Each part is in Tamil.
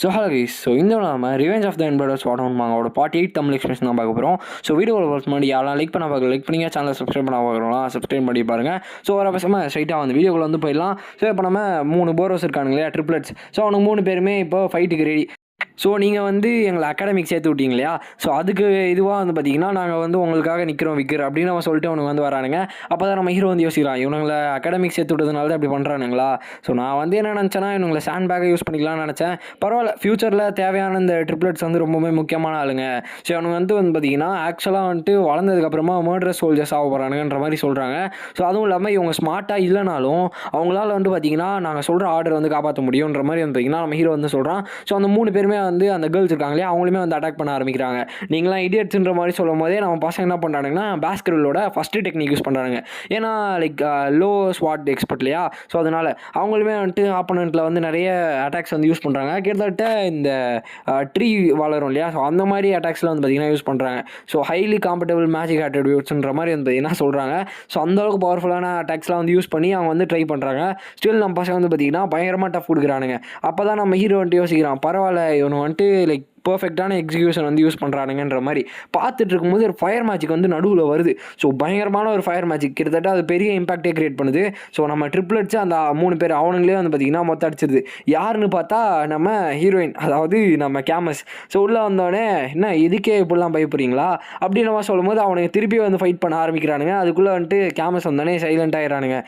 Hello guys. இந்த நம்ம ரிவெஞ்ச் ஆஃப் த எம்பரர்ஸ் வாடவுன் மாங்கோட பார்ட் 8 தமிழ் எக்ஸ்பிரஷன் தான் பார்க்க போகிறோம். வீடியோவில் பார்த்து முன்னாடி யாரெல்லாம் லைக் பண்ண பார்க்க லைக் பண்ணிங்க, சேனலை சப்ஸ்கிரைப் பண்ண பார்க்குறோம் சப்ஸ்கிரைப் பண்ணி பாருங்கள். வர பசமாக ஸ்ட்ரைட்டாக வந்து வீடியோக்குள்ள வந்து போயிடலாம். இப்போ நம்ம 3 போரோஸ் இருக்காங்க இல்லையா, ட்ரிப்ளட்ஸ். அவனுக்கு 3 பேருமே இப்போ ஃபைட்டுக்கு ரெடி. நீங்கள் வந்து எங்களை அகாடமிக் சேர்த்து விட்டீங்க இல்லையா, அதுக்கு இதுவாக வந்து பார்த்தீங்கன்னா நாங்கள் வந்து உங்களுக்காக நிற்கிறோம் விற்கிற அப்படின்னு அவன் சொல்லிட்டு அவனுக்கு வந்து வரானுங்க. அப்போ தான் நம்ம ஹீரோ வந்து யோசிக்கிறான், இவனுங்களை அகாடமிக் சேர்த்து விட்டதுனால தான் அப்படி பண்ணுறானுங்களா. நான் வந்து என்ன நினச்சேன்னா இவங்களை சாண்ட் பேக்கை யூஸ் பண்ணிக்கலாம்னு நினச்சேன். பரவாயில்ல, ஃப்யூச்சரில் தேவையான இந்த ட்ரிப்ளட்ஸ் வந்து ரொம்பவே முக்கியமான ஆளுங்க. அவனுக்கு வந்து பார்த்தீங்கன்னா ஆக்சுவலாக வந்துட்டு வளர்ந்ததுக்கப்புறமா மர்டரஸ் சோல்ஜர்ஸ் ஆக போகிறானுங்கன்ற மாதிரி சொல்கிறாங்க. அதுவும் இல்லாமல் இவங்க ஸ்மார்ட்டாக இல்லைனாலும் அவங்களால வந்து பார்த்தீங்கன்னா நாங்கள் சொல்கிற ஆர்டர் வந்து காப்பாற்ற முடியுன்ற மாதிரி வந்து பார்த்தீங்கன்னா நம்ம ஹீரோ வந்து சொல்கிறான். அந்த 3 பேருமே வந்து அந்த கேர்ள்ஸ் இருக்காங்களே அவங்களுமே வந்து அட்டாக் பண்ண ஆரம்பிக்கிறாங்க. நீங்களாம் இடியட்ஸ்ன்ற மாதிரி சொல்லும் போதே நம்ம பசங்க என்ன பண்ணுறாங்கன்னா பாஸ்கெட்பாலோட ஃபஸ்ட்டு டெக்னிக் யூஸ் பண்ணுறாங்க. ஏன்னா லைக் லோ ஸ்வாட் எக்ஸ்பர்ட் இல்லையா, அதனால் அவங்களுமே வந்துட்டு ஆப்போனண்ட்டில் வந்து நிறைய அட்டாக்ஸ் வந்து யூஸ் பண்ணுறாங்க. கிட்டத்தட்ட இந்த ட்ரீ வளரும் இல்லையா, அந்த மாதிரி அட்டாக்ஸ்லாம் வந்து பார்த்திங்கன்னா யூஸ் பண்ணுறாங்க. ஹைலி காம்பட்டபிள் மேஜிக் ஆட்ரிபியூட்ஸ்ன்ற மாதிரி வந்து பார்த்திங்கன்னா சொல்கிறாங்க. அந்தளவுக்கு பவர்ஃபுல்லான அட்டாக்ஸ்லாம் வந்து யூஸ் பண்ணி அவங்க வந்து ட்ரை பண்ணுறாங்க. ஸ்டில் நம்ம பசங்க வந்து பார்த்திங்கன்னா பயங்கரமாக டஃப் கொடுக்குறானுங்க. அப்போ தான் நம்ம ஹீரோ வந்துட்டு யோசிக்கிறான், பரவாயில்ல இவனு வந்துட்டு லைக் பர்ஃபெக்டான எக்ஸிக்யூஷன் வந்து யூஸ் பண்ணுறானுங்கன்ற மாதிரி பார்த்துட்டு இருக்கும்போது ஒரு ஃபயர் மேஜிக் வந்து நடுவில் வருது. பயங்கரமான ஒரு ஃபயர் மேஜிக், கிட்டத்தட்ட அது பெரிய இம்பாக்டே கிரியேட் பண்ணுது. நம்ம ட்ரிப்ளட்ஸ் அந்த 3 பேர் அவனுங்களே வந்து பார்த்திங்கன்னா மொத்தம் அடிச்சிருது. யாருன்னு பார்த்தா நம்ம ஹீரோயின், அதாவது நம்ம கேமஸ். உள்ளே வந்தோடனே என்ன இதுக்கே இப்படிலாம் பயப்படுறீங்களா அப்படின்னு நம்ம சொல்லும்போது அவனுக்கு திருப்பி வந்து ஃபைட் பண்ண ஆரம்பிக்கிறானுங்க. அதுக்குள்ளே வந்துட்டு கேமஸ் வந்தோடனே சைலண்ட் ஆகிடுறானுங்க.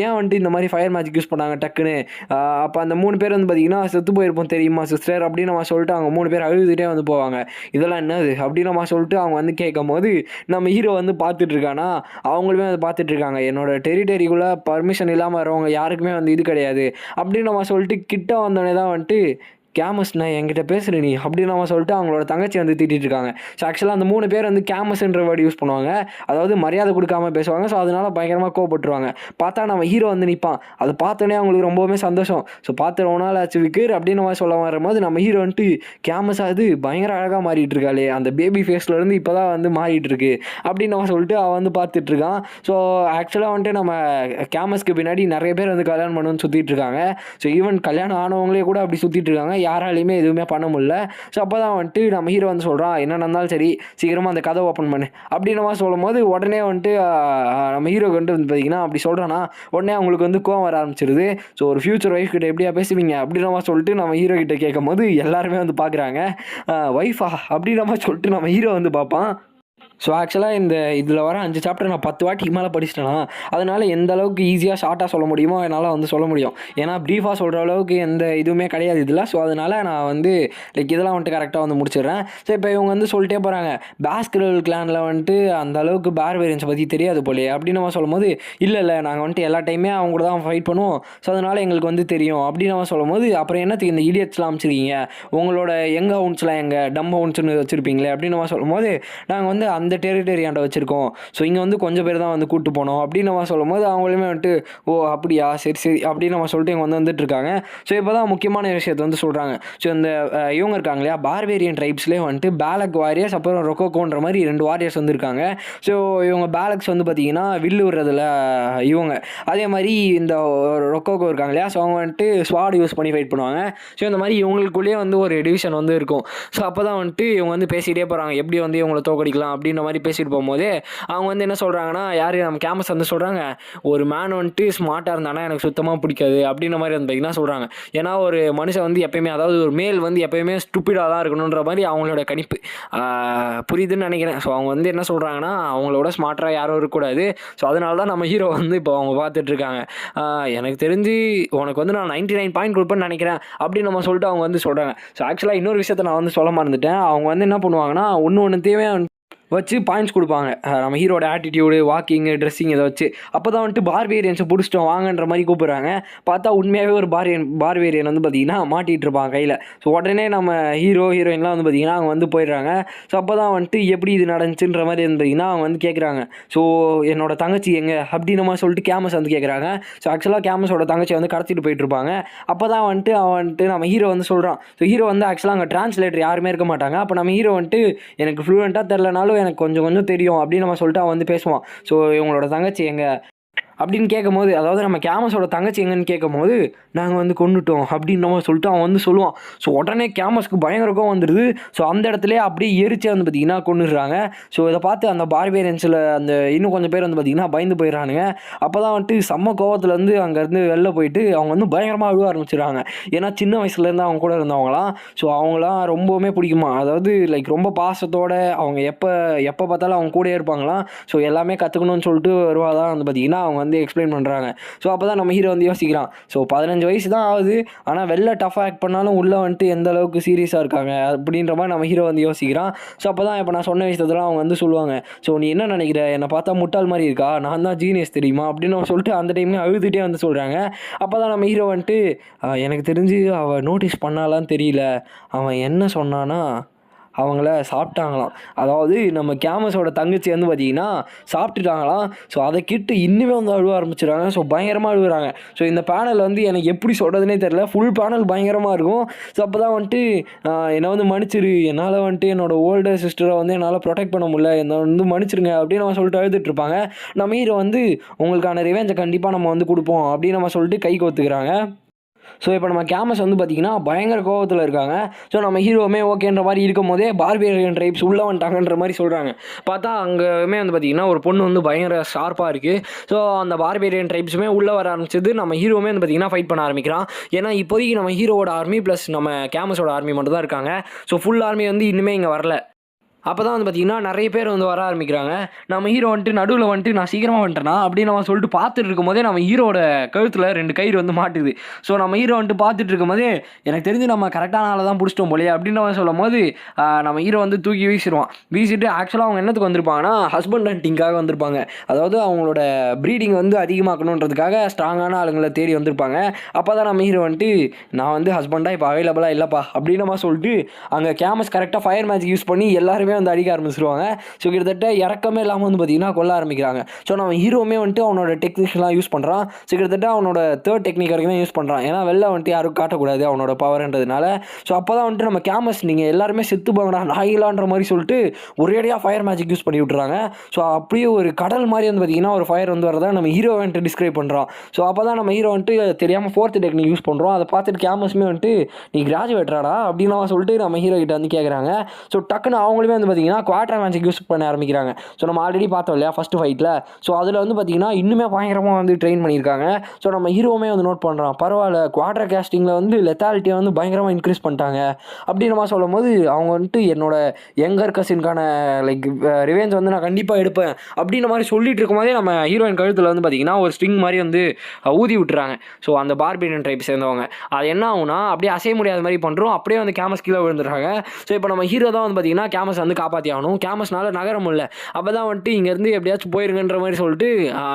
ஏன் வந்துட்டு இந்த மாதிரி ஃபயர் மேஜிக் யூஸ் பண்ணாங்க டக்குன்னு. அப்போ அந்த 3 பேர் வந்து பார்த்திங்கன்னா செத்து போயிருப்போம் தெரியுமா சிஸ்டர் அப்படின்னு நம்ம சொல்லிட்டு அவங்க 3 பேர் அழுதுகிட்டே வந்து போவாங்க. இதெல்லாம் என்னது அப்படின்னு நம்ம சொல்லிட்டு அவங்க வந்து கேட்கும் போது நம்ம ஹீரோ வந்து பார்த்துட்டு இருக்கானா, அவங்களுமே வந்து பார்த்துட்டு இருக்காங்க. என்னோட டெரிட்டரிக்குள்ளே பர்மிஷன் இல்லாமல் வரவங்க யாருக்குமே வந்து இது கிடையாது அப்படின்னு நம்ம சொல்லிட்டு கிட்ட வந்தோடனே தான் வந்துட்டு கேமஸ்ண்ணா என்கிட்ட பேசுகிற நீ அப்படின்னு நம்ம சொல்லிட்டு அவங்களோட தங்கச்சி வந்து திட்டிகிட்டு இருக்காங்க. ஆக்சுவலாக அந்த 3 பேர் வந்து கேமஸ்ன்ற வேர்டு யூஸ் பண்ணுவாங்க, அதாவது மரியாதை கொடுக்காம பேசுவாங்க. அதனால பயங்கரமாக கோவப்பட்டுருவாங்க. பார்த்தா நம்ம ஹீரோ வந்து நிற்பான். அதை பார்த்தோன்னே அவங்களுக்கு ரொம்பவுமே சந்தோஷம். பார்த்து ரொம்ப நாள் ஆச்சு விக்கர் அப்படின்னு நம்ம சொல்ல வரும்போது நம்ம ஹீரோ வந்துட்டு கேமஸ் அது பயங்கர அழகாக மாறிட்டு இருக்காளே, அந்த பேபி ஃபேஸ்லேருந்து இப்போ தான் வந்து மாறிட்டு இருக்கு அப்படின்னு நம்ம சொல்லிட்டு அவன் வந்து பார்த்துட்டு இருக்கான். ஆக்சுவலாக வந்துட்டு நம்ம கேமஸ்க்கு பின்னாடி நிறைய பேர் வந்து கல்யாணம் பண்ணணும்னு சுற்றிட்டு இருக்காங்க. ஈவன் கல்யாணம் ஆனவங்களே கூட அப்படி சுற்றிட்டு இருக்காங்க, யாராலையுமே எதுவுமே பண்ண முடியல. அப்போ தான் வந்துட்டு நம்ம ஹீரோ வந்து சொல்கிறான், என்ன நடந்தாலும் சரி சீக்கிரமாக அந்த கதை ஓப்பன் பண்ணு அப்படின்னு சொல்லும் போது உடனே வந்துட்டு நம்ம ஹீரோக்கு வந்துட்டு வந்து பார்த்தீங்கன்னா அப்படி சொல்கிறான்னா உடனே அவங்களுக்கு வந்து கோவம் வர ஆரம்பிச்சிருது. ஒரு ஃபியூச்சர் ஒய்ஃப் கிட்ட எப்படியா பேசுவீங்க அப்படின்னு சொல்லிட்டு நம்ம ஹீரோ கிட்ட கேட்கும் போது எல்லாருமே வந்து பார்க்குறாங்க, ஒய்ஃபா அப்படின்னு சொல்லிட்டு நம்ம ஹீரோ வந்து பார்ப்பான். ஆக்சுவலாக இதில் வர 5 சாப்டர் நான் 10 வாட்டிக்கு மேலே படிச்சிட்டேனா, அதனால் எந்த அளவுக்கு ஈஸியாக ஷார்ட்டாக சொல்ல முடியுமோ என்னால் வந்து சொல்ல முடியும். ஏன்னா ப்ரீஃபாக சொல்கிற அளவுக்கு எந்த இதுவுமே கிடையாது இதில். அதனால் நான் வந்து லைக் இதெல்லாம் வந்துட்டு கரெக்டாக வந்து முடிச்சிடுறேன். இப்போ இவங்க வந்து சொல்லிட்டே போகிறாங்க, பாஸ்கெட்பால் கிளானில் வந்துட்டு அந்த அளவுக்கு பார்வேரியன்ஸை பற்றி தெரியாது போலே அப்படின்னு நம்ம சொல்லும்போது, இல்லை நாங்கள் வந்துட்டு எல்லா டைமே அவங்க கூட தான் ஃபைட் பண்ணுவோம், அதனால் எங்களுக்கு வந்து தெரியும் அப்படின்னு நம்ம சொல்லும்போது, அப்புறம் என்னத்துக்கு இந்த இடியட்ஸ்லாம் அமைச்சிருக்கீங்க, உங்களோட யங் ஹவுன்ஸ்லாம் எங்கள் டம் ஹவுன்ஸ்னு வச்சுருப்பீங்களே அப்படின்னு நம்ம சொல்லும்போது, நாங்கள் வந்து அந்த டெரிட்டரியாண்ட வச்சுருக்கோம், இங்கே வந்து கொஞ்சம் பேர் தான் வந்து கூப்பிட்டு போனோம் அப்படின்னு நம்ம சொல்லும்போது அவங்களுமே வந்துட்டு ஓ அப்படியா சரி அப்படின்னு நம்ம சொல்லிட்டு இவங்க வந்துட்டு இருக்காங்க. இப்போ தான் முக்கியமான விஷயத்தை வந்து சொல்கிறாங்க. இந்த இவங்க இருக்காங்க இல்லையா, பார்வேரியன் ட்ரைப்ஸ்லேயே வந்துட்டு பேலக் வாரியர்ஸ் அப்புறம் ரொக்கோக்கோன்ற மாதிரி 2 வாரியர்ஸ் வந்து இருக்காங்க. இவங்க பேலக்ஸ் வந்து பார்த்தீங்கன்னா வில்லு விடுறதுல இவங்க, அதே மாதிரி இந்த ரொக்கோக்கோ இருக்காங்க இல்லையா, அவங்க வந்துட்டு ஸ்வாட் யூஸ் பண்ணி ஃபைட் பண்ணுவாங்க. இந்த மாதிரி இவங்களுக்குள்ளேயே வந்து ஒரு டிவிஷன் வந்து இருக்கும். அப்போ தான் வந்துட்டு இவங்க வந்து பேசிகிட்டே போகிறாங்க, எப்படி வந்து இவங்களை தோக்கடிக்கலாம் அப்படின்ற மாதிரி பேசிட்டு போகும்போது அவங்க வந்து என்ன சொல்கிறாங்கன்னா, யார் நம்ம கேமஸ் வந்து சொல்கிறாங்க, ஒரு மேன் வந்துட்டு ஸ்மார்ட்டாக இருந்தானா எனக்கு சுத்தமாக பிடிக்காது அப்படின்ற மாதிரி வந்து பார்த்தீங்கன்னா சொல்கிறாங்க. ஏன்னா ஒரு மனுஷன் வந்து எப்பயுமே, அதாவது ஒரு மேல் வந்து எப்பயுமே ஸ்டூப்பிடாக தான் இருக்கணுன்ற மாதிரி அவங்களோட கணிப்பு புரியுதுன்னு நினைக்கிறேன். அவங்க வந்து என்ன சொல்கிறாங்கன்னா அவங்களோட ஸ்மார்ட்டாக யாரும் இருக்கக்கூடாது. அதனால தான் நம்ம ஹீரோ வந்து இப்போ அவங்க பார்த்துட்டு இருக்காங்க. எனக்கு தெரிஞ்சு உனக்கு வந்து நான் 99 பாயிண்ட் கொடுப்பேன்னு நினைக்கிறேன் அப்படின்னு நம்ம சொல்லிட்டு அவங்க வந்து சொல்கிறாங்க. ஆக்சுவலாக இன்னொரு விஷயத்தை நான் வந்து சொல்ல மறந்துட்டேன். அவங்க வந்து என்ன பண்ணுவாங்கன்னா ஒன்று தேவையான வச்சு பாயிண்ட்ஸ் கொடுப்பாங்க, நம்ம ஹீரோட ஆட்டிடியூடு, வாக்கிங்கு, ட்ரெஸ்ஸிங் இதை வச்சு. அப்போ தான் வந்துட்டு பார்வேரியன்ஸை பிடிச்சிட்டோம் வாங்கன்ற மாதிரி கூப்பிட்றாங்க. பார்த்தா உண்மையாகவே ஒரு பார்வேரியன் வந்து பார்த்திங்கன்னா மாட்டிகிட்டு இருப்பாங்க கையில். உடனே நம்ம ஹீரோயின்லாம் வந்து பார்த்திங்கன்னா அவங்க வந்து போயிடுறாங்க. அப்போ தான் வந்துட்டு எப்படி இது நடந்துச்சுன்ற மாதிரி வந்து பார்த்திங்கன்னா அவங்க வந்து கேட்குறாங்க, என்னோட தங்கச்சி எங்கே அப்படின்னு நம்ம சொல்லிட்டு கேமஸ் வந்து கேட்குறாங்க. ஆக்சுவலாக கேமஸோட தங்கச்சி வந்து கடத்திட்டு போயிட்டுருப்பாங்க. அப்போ தான் வந்துட்டு நம்ம ஹீரோ வந்து சொல்கிறான். ஹீரோ வந்து ஆக்சுவலாக அங்கே டிரான்ஸ்லேட்டர் யாருமே இருக்க மாட்டாங்க. அப்போ நம்ம ஹீரோ வந்துட்டு எனக்கு ஃப்ளூயண்ட்டாக தெரிலனாலும் எனக்கு கொஞ்சம் தெரியும் அப்படின்னு நம்ம சொல்லிட்டு அவன் வந்து பேசுவான். இவங்களோட தங்கச்சி எங்க அப்படின்னு கேட்கும்போது, அதாவது நம்ம கேமஸோட தங்கச்சி எங்கன்னு கேட்கும்போது, நாங்கள் வந்து கொன்னுட்டோம் அப்படின்ற மாதிரி சொல்லிட்டு அவன் வந்து சொல்லுவான். ஸோ உடனே கேமஸ்க்கு பயங்கர கோவம் வந்துடுது. ஸோ அந்த இடத்துலயே அப்படியே எரிச்சு வந்து பார்த்தீங்கன்னா கொன்னுடுறாங்க. ஸோ இதை பார்த்து அந்த பார்பேரியன்ஸில் அந்த இன்னும் கொஞ்சம் பேர் வந்து பார்த்தீங்கன்னா பயந்து போயிடறானுங்க. அப்போ தான் வந்துட்டு செம்ம கோவத்தில் வந்து அங்கேருந்து வெளில போயிட்டு அவங்க வந்து பயங்கரமாக அழுவ ஆரம்பிச்சிடுறாங்க. ஏன்னா சின்ன வயசுலேருந்து அவங்க கூட இருந்தவங்களாம். ஸோ அவங்களாம் ரொம்பவுமே பிடிக்குமா, அதாவது லைக் ரொம்ப பாசத்தோட அவங்க எப்போ பார்த்தாலும் அவங்க கூடயே இருப்பாங்களாம். ஸோ எல்லாமே கற்றுக்கணும்னு சொல்லிட்டு வருவாதான் வந்து பார்த்தீங்கன்னா அவங்க வந்து எக்ஸ்பிளைன் பண்ணுறாங்க. ஸோ அப்போ தான் நம்ம ஹீரோ வந்து யோசிக்கிறான். ஸோ 15 வயசு தான் ஆகுது, ஆனால் வெளில டஃப்பாக ஆக்ட் பண்ணாலும் உள்ளே வந்துட்டு எந்த அளவுக்கு சீரியஸாக இருக்காங்க அப்படின்ற மாதிரி நம்ம ஹீரோ வந்து யோசிக்கிறான். ஸோ அப்போ தான் இப்போ நான் சொன்ன விஷயத்தெல்லாம் அவங்க வந்து சொல்லுவாங்க. ஸோ நீ என்ன நினைக்கிற, என்னை பார்த்தா முட்டாள் மாதிரி இருக்கா, நான் தான் ஜீனியஸ் தெரியுமா அப்படின்னு சொல்லிட்டு அந்த டைம்லேயே அழுதுகிட்டே வந்து சொல்கிறாங்க. அப்போ தான் நம்ம ஹீரோ வந்துட்டு எனக்கு தெரிஞ்சு அவள் நோட்டீஸ் பண்ணாலான்னு தெரியல, அவன் என்ன சொன்னான்னா அவங்கள சாப்பிட்டாங்களாம். அதாவது நம்ம கேமஸோட தங்கச்சி வந்து பார்த்தீங்கன்னா சாப்பிட்டுட்டாங்களாம். ஸோ அதை கேட்டு இன்னுமே வந்து அழுவ ஆரம்பிச்சிடுறாங்க. ஸோ பயங்கரமாக அழுகுறாங்க. ஸோ இந்த பேனல் வந்து எனக்கு எப்படி சொல்கிறதுனே தெரில, ஃபுல் பேனல் பயங்கரமாக இருக்கும். ஸோ அப்போ தான் வந்துட்டு என்னை வந்து மன்னிச்சிரு, என்னால் வந்துட்டு என்னோடய ஓல்டர் சிஸ்டரை வந்து என்னால் ப்ரொடெக்ட் பண்ண முடியல, என்னை வந்து மன்னிச்சிருங்க அப்படின்னு நம்ம சொல்லிட்டு அழுதுட்டுருப்பாங்க. நம்ம ஹீரோ வந்து உங்களுக்கான ரிவெஞ்சை கண்டிப்பாக நம்ம வந்து கொடுப்போம் அப்படின்னு நம்ம சொல்லிட்டு கை கோத்துக்கிறாங்க. ஸோ இப்போ நம்ம கேமஸ் வந்து பார்த்திங்கன்னா பயங்கர கோவத்தில் இருக்காங்க. ஸோ நம்ம ஹீரோவுமே ஓகேன்ற மாதிரி இருக்கும் போதே பார்பேரியன் ட்ரைப்ஸ் உள்ளே வந்துட்டாங்கன்ற மாதிரி சொல்கிறாங்க. பார்த்தா அங்கேயுமே வந்து பார்த்திங்கன்னா ஒரு பொண்ணு வந்து பயங்கர ஷார்ப்பாக இருக்குது. ஸோ அந்த பார்பேரியன் ட்ரைப்ஸுமே உள்ளே வர ஆரம்பிச்சது. நம்ம ஹீரோவுமே வந்து பார்த்திங்கன்னா ஃபைட் பண்ண ஆரம்பிக்கிறான். ஏன்னா இப்போதைக்கு நம்ம ஹீரோவோட ஆர்மி ப்ளஸ் நம்ம கேமஸோட ஆர்மி மட்டும் தான் இருக்காங்க. ஸோ ஃபுல் ஆர்மி வந்து இன்னுமே இங்கே வரல. அப்போ தான் வந்து பார்த்திங்கன்னா நிறைய பேர் வந்து வர ஆரம்பிக்கிறாங்க. நம்ம ஹீரோ வந்துட்டு நடுவில் வந்துட்டு நான் சீக்கிரமாக வந்துட்டேனா அப்படின்னு நம்ம சொல்லிட்டு பார்த்துட்டு இருக்கும்போதே நம்ம ஹீரோட கழுத்தில் 2 கயிறு வந்து மாட்டுது. ஸோ நம்ம ஹீரோ வந்துட்டு பார்த்துட்டு இருக்கும்போதே எனக்கு தெரிஞ்சு நம்ம கரெக்டான ஆளை தான் பிடிச்சிட்டோம் போலையே அப்படின்னு அவன் சொல்லும் போது நம்ம ஹீரோ வந்து தூக்கி வீசிடுவான். வீசிட்டு ஆக்சுவலாக அவங்க என்னத்துக்கு வந்திருப்பாங்கன்னா ஹஸ்பண்ட் ஹண்டிங்காக வந்திருப்பாங்க. அதாவது அவங்களோட ப்ரீடிங் வந்து அதிகமாக்கணுன்றதுக்காக ஸ்ட்ராங்கான ஆளுங்களை தேடி வந்திருப்பாங்க. அப்போ தான் நம்ம ஹீரோ வந்துட்டு நான் வந்து ஹஸ்பண்டாக இப்போ அவைலபிளாக இல்லைப்பா அப்படின்னு நம்ம சொல்லிட்டு அங்கே கேமஸ் கரெக்டாக ஃபயர் மேஜிக் யூஸ் பண்ணி எல்லாருமே வந்து அடிக்க ஆரம்பிச்சிருவாங்க. ஸோ கிட்டத்தட்ட இறக்கமே இல்லாமல் வந்து பார்த்தீங்கன்னா கொல்ல ஆரம்பிக்கிறாங்க. ஸோ நம்ம ஹீரோவுமே வந்துட்டு அவனோட டெக்னிக்ஸ்லாம் யூஸ் பண்ணுறான். ஸோ கிட்டத்தட்ட அவனோட 3rd டெக்னிக் வரைக்கும் யூஸ் பண்ணுறான். ஏன்னா வெளில வந்துட்டு யாரும் காட்டக்கூடாது அவனோட பவர்ன்றதுனால. ஸோ அப்போ தான் வந்துட்டு நம்ம கேமஸ் நீங்கள் எல்லாருமே செத்து போங்கடா நாயிலான்ற மாதிரி சொல்லிட்டு ஒரேடியாக ஃபயர் மேஜிக் யூஸ் பண்ணி விட்டுறாங்க. ஸோ அப்படியே ஒரு கடல் மாதிரி வந்து பார்த்தீங்கன்னா ஒரு ஃபயர் வந்து வரதான் நம்ம ஹீரோ வந்துட்டு டிஸ்கிரைப் பண்ணுறான். ஸோ அப்போ தான் நம்ம ஹீரோ வந்துட்டு தெரியாமல் 4th டெக்னிக் யூஸ் பண்ணுறோம். அதை பார்த்துட்டு கேமஸுமே வந்துட்டு நீ கிராஜுவேட்ராடா அப்படின்னு சொல்லிட்டு நம்ம ஹீரோ கிட்ட வந்து கேட்குறாங்க. ஸோ டக்குன்னு அவங்களுமே வந்து பார்த்தீங்கன்னா குவாட்ரா மேஜிக் யூஸ் பண்ண ஆரம்பிக்கிறாங்க. ஸோ நம்ம ஆல்ரெடி பார்த்தோம் இல்லையா ஃபஸ்ட்டு ஃபைட்டில். ஸோ அதில் வந்து பார்த்தீங்கன்னா இன்னுமே பயங்கரமாக வந்து ட்ரெயின் பண்ணியிருக்காங்க. ஸோ நம்ம ஹீரோவுமே வந்து நோட் பண்ணுறான். பரவாயில்ல குவாட்ரா கேஸ்டிங்கில் வந்து லெத்தாலிட்டியை வந்து பயங்கரமாக இன்க்ரீஸ் பண்ணிட்டாங்க அப்படின்னு நம்ம சொல்லும் போது அவங்க வந்துட்டு என்னோட யங்கர் கசின்கான லைக் ரிவெஞ்ச் வந்து நான் கண்டிப்பாக எடுப்பேன் அப்படின்ற மாதிரி சொல்லிட்டு இருக்கும்போதே நம்ம ஹீரோயின் கழுத்தில் வந்து பார்த்தீங்கன்னா ஒரு ஸ்ட்ரிங் மாதிரி வந்து ஊதி விட்டுறாங்க. ஸோ அந்த பார்பேரியன் ட்ரைப் சேர்ந்தவங்க அது என்ன ஆகுனா அப்படியே அசைய முடியாத மாதிரி பண்ணுறோம். அப்படியே வந்து கேமஸ் கீழே விழுந்துடுறாங்க. ஸோ இப்போ நம்ம ஹீரோ தான் வந்து பார்த்தீங்கன்னா கேமஸ் வந்து காப்பாற்றி ஆகணும். கேமஸ்னால நகர முடியல. அப்போ தான் வந்துட்டு இங்கேருந்து எப்படியாச்சும் போயிருங்கன்ற மாதிரி சொல்லிட்டு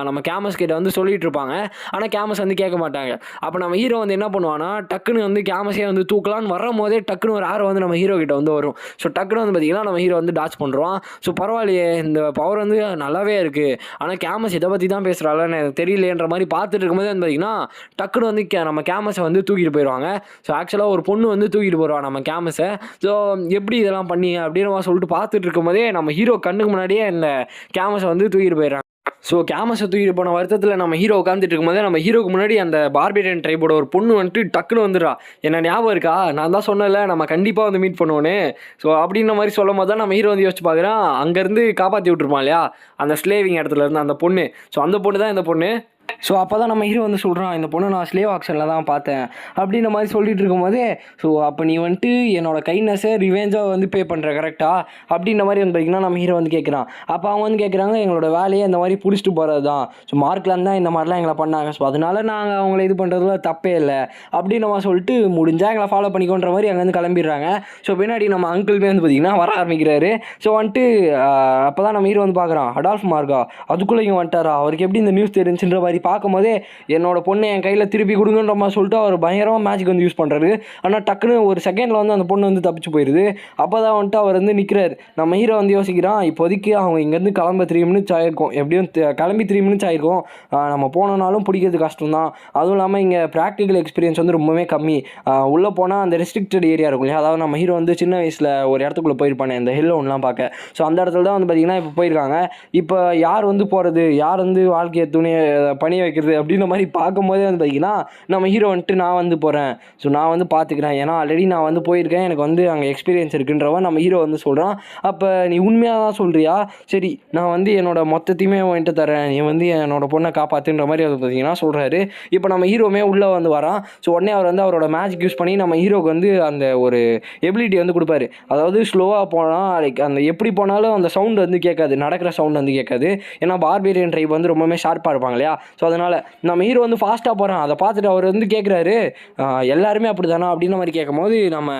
நம்ம கேமஸ் கிட்ட வந்து சொல்லிட்டு இருப்பாங்க. ஆனால் கேமஸ் வந்து கேட்க மாட்டாங்க. அப்போ நம்ம ஹீரோ வந்து என்ன பண்ணுவான்னா டக்குன்னு வந்து கேமஸே வந்து தூக்கலான்னு வரும் போதே டக்குன்னு ஒரு ஆறு வந்து நம்ம ஹீரோ கிட்ட வந்து வரும். ஸோ டக்குன்னு வந்து பார்த்தீங்கன்னா நம்ம ஹீரோ வந்து டாச் பண்ணுறோம். ஸோ பரவாயில்லையே இந்த பவர் வந்து நல்லாவே இருக்குது. ஆனால் கேமஸ் இதை பற்றி தான் பேசுகிறாள்னு எனக்கு தெரியலேன்ற மாதிரி பார்த்துட்டு இருக்கும்போது வந்து பார்த்தீங்கன்னா டக்குன்னு வந்து நம்ம கேமஸை வந்து தூக்கிட்டு போயிடுவாங்க. ஸோ ஆக்சுவலாக ஒரு பொண்ணு வந்து தூக்கிட்டு போயிடுவாங்க நம்ம கேமஸை. ஸோ எப்படி இதெல்லாம் பண்ணி அப்படின்னு சொல்லிட்டு பார்த்துட்டு இருக்கும்போதே நம்ம ஹீரோ கண்ணுக்கு முன்னாடியே இந்த கேமஸை வந்து தூக்கிட்டு போயிடுறாங்க. ஸோ கேமஸை தூக்கிட்டு போன வருத்தத்தில் நம்ம ஹீரோ உட்காந்துட்டு இருக்கும்போது நம்ம ஹீரோக்கு முன்னாடி அந்த பார்பேரியன் ட்ரைபோட ஒரு பொண்ணு வந்துட்டு டக்குன்னு வந்துடுறா. என்ன ஞாபகம் இருக்கா, நான் தான் சொன்னல நம்ம கண்டிப்பாக வந்து மீட் பண்ணுவோன்னு. ஸோ அப்படின்ற மாதிரி சொல்லும் போது தான் நம்ம ஹீரோ வந்து யோசிச்சு பார்க்குறான். அங்கேருந்து காப்பாற்றி விட்டுருப்பான் இல்லையா அந்த ஸ்லேவிங் இடத்துல இருந்து அந்த பொண்ணு. ஸோ அந்த பொண்ணு தான் இந்த பொண்ணு. ஸோ அப்போ தான் நம்ம ஹீரோ வந்து சொல்கிறான் இந்த பொண்ணு நான் ஸ்லேவ் ஆக்ஷனில் தான் பார்த்தேன் அப்படின்ற மாதிரி சொல்லிட்டு இருக்கும்போதே ஸோ அப்போ நீ வந்துட்டு என்னோட கைண்ட்னஸை ரிவெஞ்சாக வந்து பே பண்ணுற கரெக்டாக அப்படின்ற மாதிரி வந்து பார்த்திங்கன்னா நம்ம ஹீரோ வந்து கேட்குறான். அப்போ அவங்க வந்து கேட்குறாங்க எங்களோட வேலையை இந்த மாதிரி பிடிச்சிட்டு போகிறது தான். ஸோ மார்க்லேருந்து தான் இந்த மாதிரிலாம் எங்களை பண்ணாங்க. ஸோ அதனால நாங்கள் அவங்கள இது பண்ணுறதுல தப்பே இல்லை அப்படின்னு நம்ம சொல்லிட்டு முடிஞ்சால் எங்களை ஃபாலோ பண்ணிக்கோன்ற மாதிரி அங்கேருந்து கிளம்பிடுறாங்க. ஸோ பின்னாடி நம்ம அங்கிள்மே வந்து பார்த்திங்கன்னா வர ஆரம்பிக்கிறாரு. ஸோ வந்துட்டு அப்போ தான் நம்ம ஹீரோ வந்து பார்க்குறான் அடால்ஃப் மார்கா அதுக்குள்ளே இங்கே வந்துட்டாரா, அவருக்கு எப்படி இந்த நியூஸ் தெரிஞ்சுன்ற மாதிரி பார்க்கும்போதே என்னோட பொண்ணை என் கையில் திருப்பி கொடுங்கன்ற மாதிரி சொல்லிட்டு அவர் பயங்கரமாக மேஜிக் வந்து யூஸ் பண்ணுறாரு. ஆனால் டக்குன்னு ஒரு செகண்டில் வந்து அந்த பொண்ணு வந்து தப்பிச்சு போயிடுது. அப்போ தான் வந்துட்டு அவர் வந்து நிற்கிறார். நம்ம ஹீரோ வந்து யோசிக்கிறான் இப்போதைக்கு அவங்க இங்கேருந்து கிளம்ப 3 மினிட்ஸ் ஆகிருக்கும், எப்படியும் கிளம்பி 3 மினிட்ஸ் ஆகிருக்கும். நம்ம போனனாலும் பிடிக்கிறது கஷ்டம் தான். அதுவும் இல்லாமல் இங்கே ப்ராக்டிக்கல் எக்ஸ்பீரியன்ஸ் வந்து ரொம்பவே கம்மி. உள்ளே போனால் அந்த ரெஸ்ட்ரிக்டட் ஏரியா இருக்கும் இல்லையா, அதாவது நம்ம ஹீரோ வந்து சின்ன வயசில் ஒரு இடத்துக்குள்ளே போயிருப்பானே இந்த ஹில் ஒன்றுலாம் பார்க்க. ஸோ அந்த இடத்துல தான் வந்து பார்த்திங்கன்னா இப்போ போயிருக்காங்க. இப்போ யார் வந்து போகிறது, யார் வந்து வாழ்க்கையை பணிய வைக்கிறது அப்படின்ற மாதிரி பார்க்கும்போதே வந்து பார்த்தீங்கன்னா நம்ம ஹீரோ வந்துட்டு நான் வந்து போகிறேன், ஸோ நான் வந்து பார்த்துக்கிறேன், ஏன்னா ஆல்ரெடி நான் வந்து போயிருக்கேன், எனக்கு வந்து அங்கே எக்ஸ்பீரியன்ஸ் இருக்குன்றவன் நம்ம ஹீரோ வந்து சொல்கிறான். அப்போ நீ உண்மையாக தான் சொல்கிறியா, சரி நான் வந்து என்னோட மொத்தத்தையுமே வந்துட்டு தரேன், நீ வந்து என்னோட பொண்ணை காப்பாற்றுன்ற மாதிரி வந்து பார்த்தீங்கன்னா சொல்கிறாரு. இப்போ நம்ம ஹீரோமே உள்ளே வந்து வரான். ஸோ உடனே அவர் வந்து அவரோட மேஜிக் யூஸ் பண்ணி நம்ம ஹீரோக்கு வந்து அந்த ஒரு எபிலிட்டி வந்து கொடுப்பாரு. அதாவது ஸ்லோவாக போனால் லைக் அந்த எப்படி போனாலும் அந்த சவுண்ட் வந்து கேட்காது, நடக்கிற சவுண்ட் வந்து கேட்காது. ஏன்னா பார்பேரியன் ட்ரைப் வந்து ரொம்பவுமே ஷார்ப்பாக இருப்பாங்க இல்லையா. ஸோ அதனால் நம்ம ஹீரோ வந்து ஃபாஸ்ட்டாக போகிறான். அதை பார்த்துட்டு அவர் வந்து கேட்குறாரு, எல்லாருமே அப்படி தானா அப்படின்ற மாதிரி கேட்கும்போது நம்ம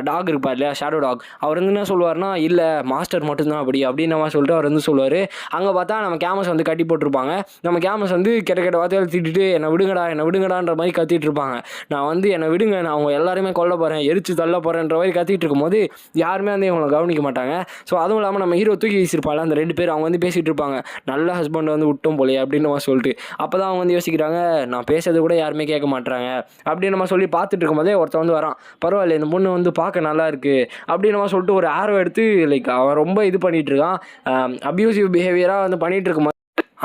டாக் இருப்பார் இல்லையா, ஷேடோ டாக், அவர் வந்து என்ன சொல்லுவார்னா, இல்லை மாஸ்டர் மட்டும்தான் அப்படின்ற மாதிரி சொல்லிட்டு அவர் வந்து சொல்லுவார். அங்கே பார்த்தா நம்ம கேமஸ் வந்து கட்டி போட்டிருப்பாங்க. நம்ம கேமஸ் வந்து கெட்ட வார்த்தையால் திட்டிட்டு என்னை விடுங்கடான்ற மாதிரி கத்திட்டு இருப்பாங்க. நான் வந்து என்னை விடுங்க, நான் அவங்க எல்லாருமே கொல்ல போகிறேன், எரிச்சு தள்ள போகிறேன்ற மாதிரி கத்திட்டு இருக்கும்போது யாருமே வந்து இவங்களை கவனிக்க மாட்டாங்க. ஸோ அதுவும் இல்லாமல் நம்ம ஹீரோ தூக்கி வீசிருப்பாங்க அந்த 2 பேர், அவங்க வந்து பேசிகிட்டு இருப்பாங்க, நல்ல ஹஸ்பண்ட் வந்து விட்டோம் போலையே அப்படின்னு நம்ம சொல்லிட்டு. அப்போ தான் அவங்க வந்து யோசிக்கிறாங்க, நான் பேசுறது கூட யாருமே கேட்க மாட்டாங்க அப்படின்னு நம்ம சொல்லி பார்த்துட்டு இருக்கும்போதே ஒருத்தன் வந்து வரான். பரவாயில்ல இந்த பொண்ணு வந்து பார்க்க நல்லா இருக்குது அப்படின்னு நம்ம சொல்லிட்டு ஒரு ஆரோ எடுத்து லைக் அவன் ரொம்ப இது பண்ணிகிட்டு இருக்கான், அப்யூசிவ் பிஹேவியராக வந்து பண்ணிகிட்டு இருக்கும்போது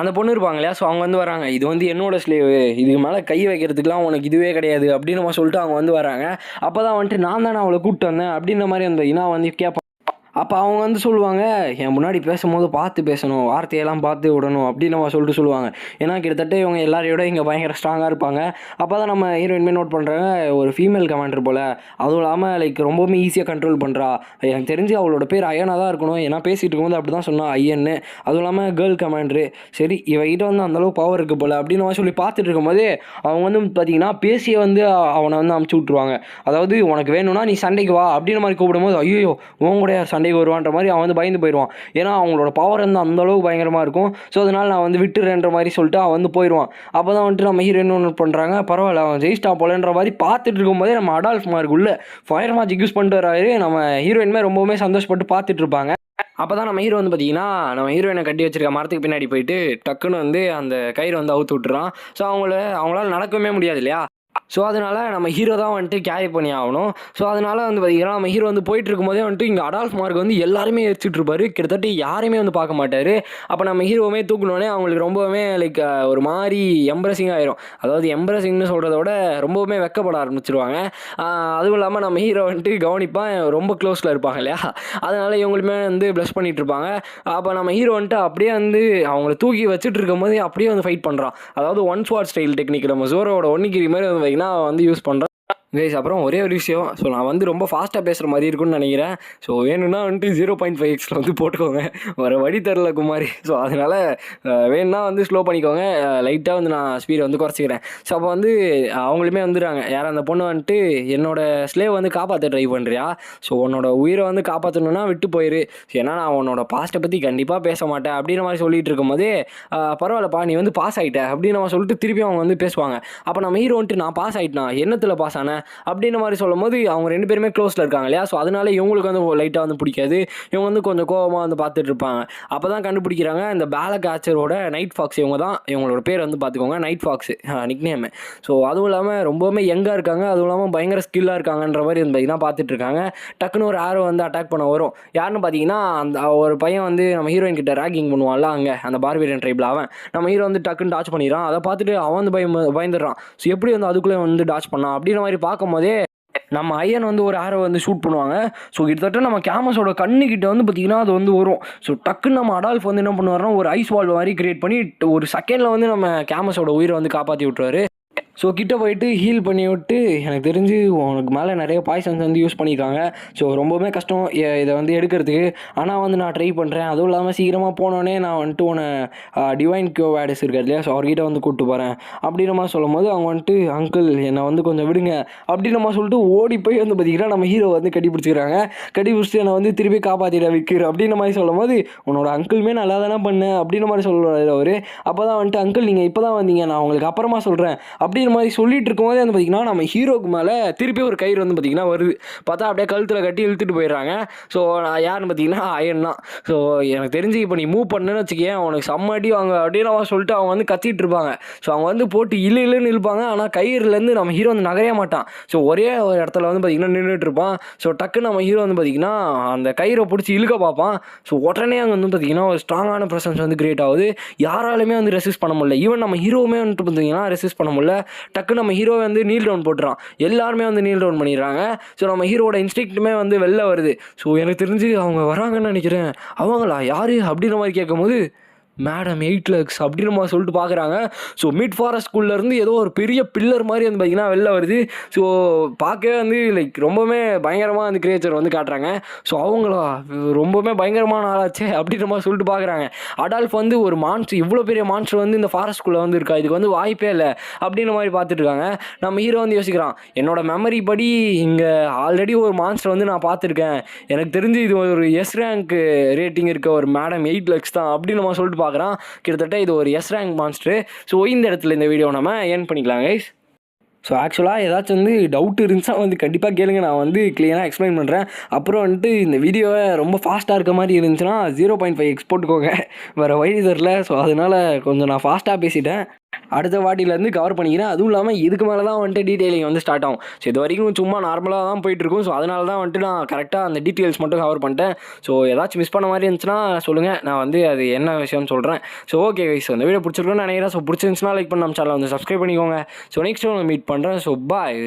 அந்த பொண்ணு இருப்பாங்க இல்லையா, ஸோ அவங்க வந்து வராங்க, இது வந்து என்னோட ஸ்லேவு, இதுக்கு மேலே கை வைக்கிறதுக்குலாம் உனக்கு இதுவே கிடையாது அப்படின்னு நம்ம சொல்லிட்டு அவங்க வந்து வராங்க. அப்போ தான் வந்துட்டு நான் தானே அவளை கூப்பிட்டு வந்தேன் அப்படின்ற மாதிரி அந்த இனா வந்து கேட்பான். அப்போ அவங்க வந்து சொல்லுவாங்க, என் முன்னாடி பேசும்போது பார்த்து பேசணும், வார்த்தையெல்லாம் பார்த்து விடணும் அப்படின்னு நம்ம சொல்லிட்டு சொல்லுவாங்க. ஏன்னா கிட்டத்தட்ட இவங்க எல்லாரையோட இங்கே பயங்கர ஸ்ட்ராங்காக இருப்பாங்க. அப்போ தான் நம்ம ஹீரோயின்மே நோட் பண்ணுறாங்க, ஒரு ஃபீமேல் கமாண்டர் போல், அதுவும் இல்லாமல் லைக் ரொம்பவுமே ஈஸியாக கண்ட்ரோல் பண்ணுறா. எனக்கு தெரிஞ்சு அவளோட பேர் அயனாக தான் இருக்கணும், ஏன்னா பேசிகிட்டு இருக்கும்போது அப்படி தான் சொன்னான் ஐயன்னு. அதுவும் இல்லாமல் கேர்ள் கமாண்டரு, சரி இவகிட்ட வந்து அந்தளவுக்கு பவர் இருக்குது போல் அப்படின்னு நம்ம சொல்லி பார்த்துட்டு இருக்கும்போதே அவங்க வந்து பார்த்திங்கன்னா பேசியே வந்து அவனை வந்து அமுச்சு விட்ருவாங்க. அதாவது உனக்கு வேணும்னா நீ சண்டைக்கு வா அப்படின்னு மாதிரி கூப்பிடும்போது, ஐயோ உன் கூட சண்டைக்கு வருவான்ற மாதிரி அவன் வந்து பயந்து போயிடுவான். ஏன்னா அவங்களோட பவர் வந்து அந்த அளவுக்கு பயங்கரமாக இருக்கும். ஸோ அதனால் நான் வந்து விட்டுறேன்ற மாதிரி சொல்லிட்டு அவன் வந்து போயிடுவான். அப்போ தான் வந்துட்டு நம்ம ஹீரோயின் ஒன்று பண்ணுறாங்க, பரவாயில்ல அவன் ஜெயிஸ்டா போலன்ற மாதிரி பார்த்துட்டு இருக்கும்போதே நம்ம அடால்ஃப் மார்க் உள்ள ஃபயர் மேஜிக் யூஸ் பண்ணிட்டு வராரு. நம்ம ஹீரோயின்மே ரொம்பவுமே சந்தோஷப்பட்டு பார்த்துட்டு இருப்பாங்க. அப்போ தான் நம்ம ஹீரோ வந்து பார்த்தீங்கன்னா நம்ம ஹீரோயினை கட்டி வச்சிருக்க மரத்துக்கு பின்னாடி போயிட்டு டக்குன்னு வந்து அந்த கயிறு வந்து அவுத்து விட்டுறான். ஸோ அவங்களால நடக்கவே முடியாது இல்லையா. ஸோ அதனால் நம்ம ஹீரோ தான் வந்துட்டு கேரி பண்ணி ஆகணும். ஸோ அதனால் வந்து பார்த்திங்கன்னா நம்ம ஹீரோ வந்து போயிட்டு இருக்கும்போதே வந்துட்டு இங்கே அடால்ஃப் மார்க் வந்து எல்லாருமே எரிச்சிட்டு இருப்பாரு. கிட்டத்தட்ட யாருமே வந்து பார்க்க மாட்டார். அப்போ நம்ம ஹீரோவுமே தூக்கணுன்னே அவங்களுக்கு ரொம்பவுமே லைக் ஒரு மாதிரி எம்ப்ரெஸிங் ஆயிரும். அதாவது எம்ப்ரெஸிங்னு சொல்கிறத விட ரொம்பவுமே வெக்கப்பட ஆரம்பிச்சிருவாங்க. அதுவும் இல்லாமல் நம்ம ஹீரோ வந்துட்டு கவனிப்பான், ரொம்ப க்ளோஸில் இருப்பாங்க இல்லையா, அதனால் இவங்களுமே வந்து ப்ளஸ் பண்ணிகிட்டு இருப்பாங்க. அப்போ நம்ம ஹீரோ வந்துட்டு அப்படியே வந்து அவங்கள தூக்கி வச்சுட்டு இருக்கும் போது அப்படியே வந்து ஃபைட் பண்ணுறான். அதாவது ஒன் ஸ்வாட் ஸ்டைல் டெக்னிக் நம்ம ஜோரோட ஒன்னிக்கிரி மாதிரி வந்து வந்து யூஸ் பண்ணுறேன் கைஸ். அப்புறம் ஒரே ஒரு விஷயம், ஸோ நான் வந்து ரொம்ப ஃபாஸ்ட்டாக பேசுகிற மாதிரி இருக்குன்னு நினைக்கிறேன். ஸோ வேணும்னா வந்துட்டு 0.5x வந்து போட்டுக்கோங்க, வர வழி தரல குமாரி. ஸோ அதனால் வேணும்னா வந்து ஸ்லோ பண்ணிக்கோங்க, லைட்டாக வந்து நான் ஸ்பீடை வந்து குறைச்சிக்கிறேன். ஸோ அப்போ வந்து அவங்களுமே வந்துடுறாங்க. யார் அந்த பொண்ணு வந்துட்டு என்னோடய ஸ்லேவ் வந்து காப்பாற்ற ட்ரை பண்ணுறியா, ஸோ உன்னோட உயிரை வந்து காப்பாற்றணுன்னா விட்டு போயிரு, ஏன்னா நான் உன்னோட பாஸ்ட்டை பற்றி கண்டிப்பாக பேச மாட்டேன் அப்படின்ற மாதிரி சொல்லிட்டு இருக்கும்போதே பரவாயில்லப்பா நீ வந்து பாஸ் ஆகிட்ட அப்படின்னு நம்ம சொல்லிட்டு திருப்பி அவங்க வந்து பேசுவாங்க. அப்போ நம்ம ஹீரோ வந்துட்டு நான் பாஸ் ஆகிட்டேனா, என்னத்தில் பாஸ் ஆனேன் அப்படின்ற மாதிரி சொல்லும் போது அவங்க 2 பேருமே க்ளோஸில் இருக்காங்க இல்லையா. ஸோ அதனால இவங்களுக்கு வந்து லைட்டாக வந்து பிடிக்காது, இவங்க வந்து கொஞ்சம் கோபமாக வந்து பார்த்துட்டு இருப்பாங்க. அப்போ தான் கண்டுபிடிக்கிறாங்க இந்த பேலக் ஆச்சரோட நைட் ஃபாக்ஸ் இவங்க தான், இவங்களோட பேர் வந்து பார்த்துக்கோங்க night fox nickname. So அதுவும் இல்லாமல் ரொம்பவுமே யங்காக இருக்காங்க, அதுவும் இல்லாமல் பயங்கர ஸ்கில்லாக இருக்காங்கன்ற மாதிரி வந்து பார்த்தீங்கன்னா பார்த்துட்டு இருக்காங்க. டக்குன்னு ஒரு ஆரோ வந்து அட்டாக் பண்ண வரும். யாருன்னு பார்த்தீங்கன்னா அந்த ஒரு பையன் வந்து நம்ம ஹீரோயின் கிட்ட ரேக்கிங் பண்ணுவான்ல அங்கே அந்த பார்பேரியன் ட்ரைபில், அவன் நம்ம ஹீரோ வந்து டக்குன்னு டாச் பண்ணிடுறான். அதை பார்த்துட்டு அவன் வந்து பயந்துடுறான். ஸோ எப்படி வந்து அதுக்குள்ளே வந்து டாச் பண்ணான் அப்படின்ற மாதிரி பார்க்கும்போதே நம்ம ஐயன் வந்து ஒரு ஆரோ வந்து ஷூட் பண்ணுவாங்க. ஸோ கிட்டத்தட்ட நம்ம கேமஸோட கண்ணுக்கிட்ட வந்து பார்த்திங்கன்னா அது வந்து வரும். ஸோ டக்குன்னு நம்ம அடால்ஃப் வந்து என்ன பண்ணுவார்னா ஒரு ஐஸ் வால் மாதிரி கிரியேட் பண்ணி ஒரு செகண்டில் வந்து நம்ம கேமஸோட உயிரை வந்து காப்பாற்றி விட்டுருவாரு. ஸோ கிட்ட போயிட்டு ஹீல் பண்ணி விட்டு, எனக்கு தெரிஞ்சு உனக்கு மேலே நிறைய பாய்சன்ஸ் வந்து யூஸ் பண்ணியிருக்காங்க, ஸோ ரொம்பவுமே கஷ்டம் இதை வந்து எடுக்கிறதுக்கு, ஆனால் வந்து நான் ட்ரை பண்ணுறேன், அதுவும் இல்லாமல் சீக்கிரமாக போனோடனே நான் வந்துட்டு உன்னை டிவைன் கியோவேடஸ் இருக்கார் இல்லையா, ஸோ அவர்கிட்ட வந்து கூப்பிட்டு போகிறேன் அப்படின்ற மாதிரி சொல்லும் போது அவங்க வந்துட்டு அங்கிள் என்னை வந்து கொஞ்சம் விடுங்க அப்படின்ற மாதிரி சொல்லிட்டு ஓடி போய் வந்து பார்த்திங்கன்னா நம்ம ஹீரோ வந்து கட்டி பிடிச்சிக்கிறாங்க. கட்டி பிடிச்சிட்டு என்னை வந்து திருப்பி காப்பாற்றிட விற்கிற அப்படின்ற மாதிரி சொல்லும் போது உன்னோட அங்கிளுமே நல்லா தானே பண்ணேன் அப்படின்ற மாதிரி சொல்லுவார் அவர். அப்போ தான் வந்துட்டு அங்கிள் நீங்கள் இப்போ தான் வந்தீங்க, நான் உங்களுக்கு அப்புறமா சொல்கிறேன் அப்படி அப்படின்ற மாதிரி சொல்லிட்டு இருக்கும்போதே வந்து பார்த்திங்கன்னா நம்ம ஹீரோக்கு மேலே திருப்பி ஒரு கயிறு வந்து பார்த்திங்கன்னா வருது. பார்த்தா அப்படியே கழுத்தில் கட்டி இழுத்துட்டு போயிடுறாங்க. ஸோ யாருன்னு பார்த்தீங்கன்னா அயன் தான். ஸோ எனக்கு தெரிஞ்சு இப்போ நீ மூவ் பண்ணுன்னு வச்சுக்கேன் அவனுக்கு செம்ம அடி வாங்க அப்படின்னு அவன் சொல்லிட்டு அவங்க வந்து கத்திட்டு இருப்பாங்க. ஸோ அவங்க வந்து போட்டு இல்லைன்னு இழுப்பாங்க. ஆனால் கயிறுலேருந்து நம்ம ஹீரோ வந்து நகரைய மாட்டான். ஸோ ஒரே ஒரு இடத்துல வந்து பார்த்திங்கன்னா நின்றுட்டு இருப்பான். ஸோ டக்குன்னு நம்ம ஹீரோ வந்து பார்த்திங்கன்னா அந்த கயிறை பிடிச்சி இழுக்க பார்ப்பான். ஸோ உடனே அங்கே வந்து பார்த்திங்கன்னா ஒரு ஸ்ட்ராங்கான ப்ரெசன்ஸ் வந்து கிரியேட் ஆகுது. யாராலுமே வந்து ரெசிஸ்ட் பண்ண முடியல. ஈவன் நம்ம ஹீரோவுமே வந்துட்டு பார்த்தீங்கன்னா ரெசிஸ்ட் பண்ண முடியல. டக்குன்னு நம்ம ஹீரோவை வந்து நீல் டவுன் போட்டுறான். எல்லாருமே வந்து நீல் டவுன் பண்ணிடுறாங்க. ஸோ நம்ம ஹீரோட இன்ஸ்டிங்க்ட்டுமே வந்து வெளில வருது. ஸோ எனக்கு தெரிஞ்சு அவங்க வராங்கன்னு நினைக்கிறேன். அவங்களா யார் அப்படின்ற மாதிரி கேட்கும்போது மேடம் 8 lakhs அப்படின்னு நம்ம சொல்லிட்டு பார்க்குறாங்க. ஸோ மிட் ஃபாரஸ்ட் ஸ்கூல்லேருந்து ஏதோ ஒரு பெரிய பில்லர் மாதிரி வந்து பார்த்திங்கன்னா வெளில வருது. ஸோ பார்க்கவே வந்து லைக் ரொம்பவுமே பயங்கரமாக அந்த கிரியேச்சர் வந்து காட்டுறாங்க. ஸோ அவங்களா ரொம்பவுமே பயங்கரமான ஆளாச்சே அப்படின்ற மாதிரி சொல்லிட்டு பார்க்குறாங்க. அடால்ஃப் வந்து ஒரு மான்ஸ்டர் இவ்வளோ பெரிய மான்ஸ்டர் வந்து இந்த ஃபாரஸ்ட்குள்ளே வந்து இருக்கா, இதுக்கு வந்து வாய்ப்பே இல்லை அப்படின்ற மாதிரி பார்த்துட்டு இருக்காங்க. நம்ம ஹீரோ வந்து யோசிக்கிறான், என்னோட மெமரி படி இங்கே ஆல்ரெடி ஒரு மான்ஸ்டர் வந்து நான் பார்த்துருக்கேன். எனக்கு தெரிஞ்சு இது ஒரு எஸ் ரேங்க் ரேட்டிங் இருக்க ஒரு மேடம் 8 lakhs தான் அப்படின்னு நம்ம சொல்லிட்டு பார்க்குறான். கிட்டத்தட்ட இது ஒரு எஸ் ரேங்க் மான்ஸ்டர். ஸோ இந்த இடத்துல இந்த வீடியோ நம்ம ஏர்ன் பண்ணிக்கலாம் கைஸ். ஸோ ஆக்சுவலாக ஏதாச்சும் வந்து டவுட் இருந்துச்சுன்னா வந்து கண்டிப்பாக கேளுங்க, நான் வந்து கிளியராக எக்ஸ்பிளைன் பண்ணுறேன். அப்புறம் வந்துட்டு இந்த வீடியோவை ரொம்ப ஃபாஸ்ட்டாக இருக்க மாதிரி இருந்துச்சுன்னா 0.5 எக்ஸ் போட்டுக்கோங்க, வேறு வழி தெரில. ஸோ அதனால் கொஞ்சம் நான் ஃபாஸ்ட்டாக பேசிட்டேன். அடுத்த வாட்டிலேருந்து கவர் பண்ணிக்கிறேன். அதுவும் இல்லாமல் இதுக்கு மேலே தான் வந்துட்டு டீட்டெயிலிங் வந்து ஸ்டார்ட் ஆகும். ஸோ இது வரைக்கும் சும்மா நார்மலாக தான் போயிட்டுருக்கும். ஸோ அதனால தான் வந்துட்டு நான் கரெக்டாக அந்த டீட்டெயில்ஸ் மட்டும் கவர் பண்ணிட்டேன். ஸோ ஏதாச்சும் மிஸ் பண்ண மாதிரி இருந்துச்சுன்னா சொல்லுங்கள், நான் வந்து அது என்ன விஷயம்னு சொல்கிறேன். ஸோ ஓகே கைஸ், இந்த வீடியோ பிடிச்சிருக்குன்னு நினைக்கிறேன். ஸோ பிடிச்சிருந்துச்சுன்னா லைக் பண்ணி நம்ம சேனலை வந்து சப்ஸ்கிரைப் பண்ணிக்கோங்க. ஸோ நெக்ஸ்ட் மீட் பண்ணுறேன். So bye.